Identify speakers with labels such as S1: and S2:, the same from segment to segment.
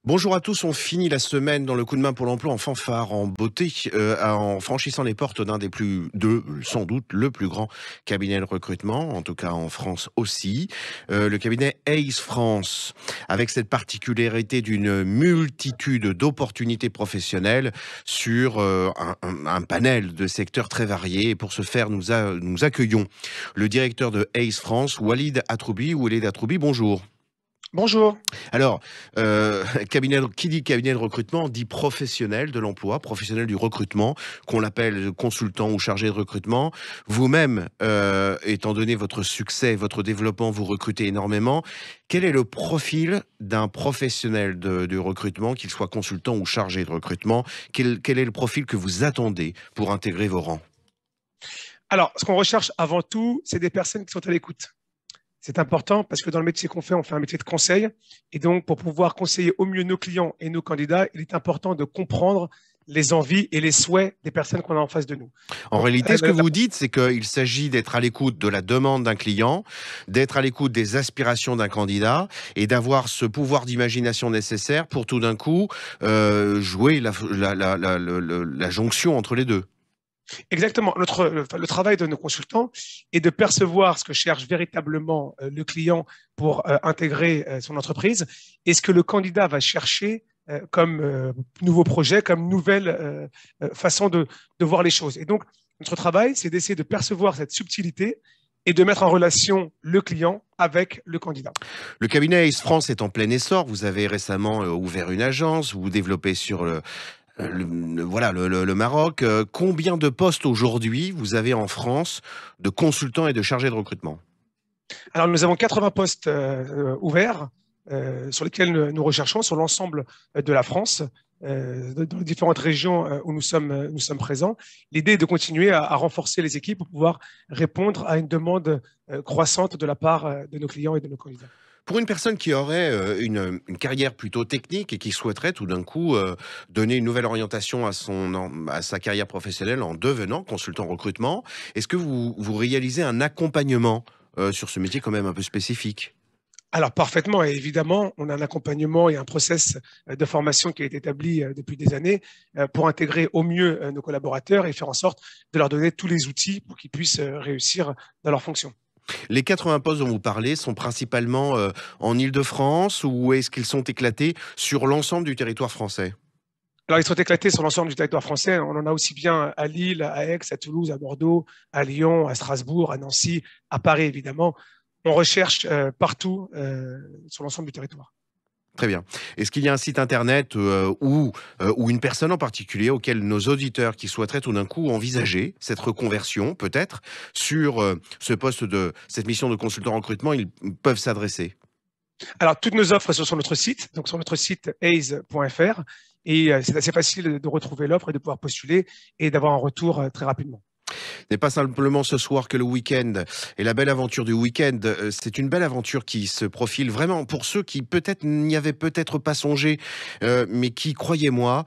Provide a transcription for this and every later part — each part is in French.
S1: Bonjour à tous, on finit la semaine dans le coup de main pour l'emploi en fanfare, en beauté, en franchissant les portes d'un des sans doute le plus grand cabinet de recrutement, en tout cas en France aussi, le cabinet Ace France, avec cette particularité d'une multitude d'opportunités professionnelles sur un panel de secteurs très variés. Et pour ce faire, nous accueillons le directeur de Ace France, Walid Atroubi. Walid Atroubi, bonjour.
S2: Bonjour.
S1: Alors, qui dit cabinet de recrutement dit professionnel de l'emploi, professionnel du recrutement, qu'on l'appelle consultant ou chargé de recrutement. Vous-même, étant donné votre succès, votre développement, vous recrutez énormément. Quel est le profil d'un professionnel du recrutement, qu'il soit consultant ou chargé de recrutement? Quel est le profil que vous attendez pour intégrer vos rangs?
S2: Alors, ce qu'on recherche avant tout, c'est des personnes qui sont à l'écoute. C'est important parce que dans le métier qu'on fait, on fait un métier de conseil. Et donc, pour pouvoir conseiller au mieux nos clients et nos candidats, il est important de comprendre les envies et les souhaits des personnes qu'on a en face de nous.
S1: En
S2: Donc,
S1: réalité, ce que vous dites, c'est qu'il s'agit d'être à l'écoute de la demande d'un client, d'être à l'écoute des aspirations d'un candidat et d'avoir ce pouvoir d'imagination nécessaire pour tout d'un coup jouer la jonction entre les deux.
S2: exactement. Le travail de nos consultants est de percevoir ce que cherche véritablement le client pour intégrer son entreprise et ce que le candidat va chercher comme nouveau projet, comme nouvelle façon de voir les choses. Et donc, notre travail, c'est d'essayer de percevoir cette subtilité et de mettre en relation le client avec le candidat.
S1: Le cabinet Ace France est en plein essor. Vous avez récemment ouvert une agence, vous vous développez sur le Maroc. Combien de postes aujourd'hui vous avez en France de consultants et de chargés de recrutement?
S2: Alors, nous avons 80 postes ouverts sur lesquels nous recherchons sur l'ensemble de la France, dans les différentes régions où nous sommes présents. L'idée est de continuer à renforcer les équipes pour pouvoir répondre à une demande croissante de la part de nos clients et de nos candidats.
S1: Pour une personne qui aurait une carrière plutôt technique et qui souhaiterait tout d'un coup donner une nouvelle orientation à sa carrière professionnelle en devenant consultant recrutement, est-ce que vous réalisez un accompagnement sur ce métier quand même un peu spécifique?
S2: Alors parfaitement, et évidemment, on a un accompagnement et un process de formation qui est établi depuis des années pour intégrer au mieux nos collaborateurs et faire en sorte de leur donner tous les outils pour qu'ils puissent réussir dans leur fonction.
S1: Les 80 postes dont vous parlez sont principalement en Île-de-France ou est-ce qu'ils sont éclatés sur l'ensemble du territoire français?
S2: Alors, ils sont éclatés sur l'ensemble du territoire français. On en a aussi bien à Lille, à Aix, à Toulouse, à Bordeaux, à Lyon, à Strasbourg, à Nancy, à Paris, évidemment. On recherche partout sur l'ensemble du territoire.
S1: Très bien. Est-ce qu'il y a un site internet ou une personne en particulier auquel nos auditeurs qui souhaiteraient tout d'un coup envisager cette reconversion, peut-être, sur cette mission de consultant recrutement, ils peuvent s'adresser?
S2: Alors, toutes nos offres sont sur notre site, donc sur notre site aise.fr. Et c'est assez facile de retrouver l'offre et de pouvoir postuler et d'avoir un retour très rapidement.
S1: N'est pas simplement ce soir que le week-end et la belle aventure du week-end. C'est une belle aventure qui se profile vraiment pour ceux qui peut-être n'y avaient peut-être pas songé, mais qui, croyez-moi,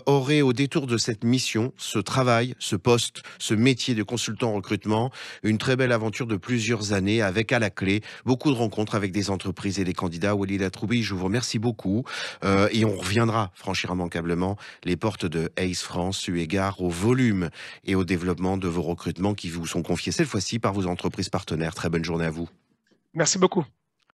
S1: auraient au détour de cette mission, ce travail, ce poste, ce métier de consultant en recrutement, une très belle aventure de plusieurs années avec à la clé beaucoup de rencontres avec des entreprises et des candidats. Walid Atroubi, je vous remercie beaucoup et on reviendra franchir immanquablement les portes de Ace France eu égard au volume et au développement de vos recrutements qui vous sont confiés cette fois-ci par vos entreprises partenaires. Très bonne journée à vous.
S2: Merci beaucoup.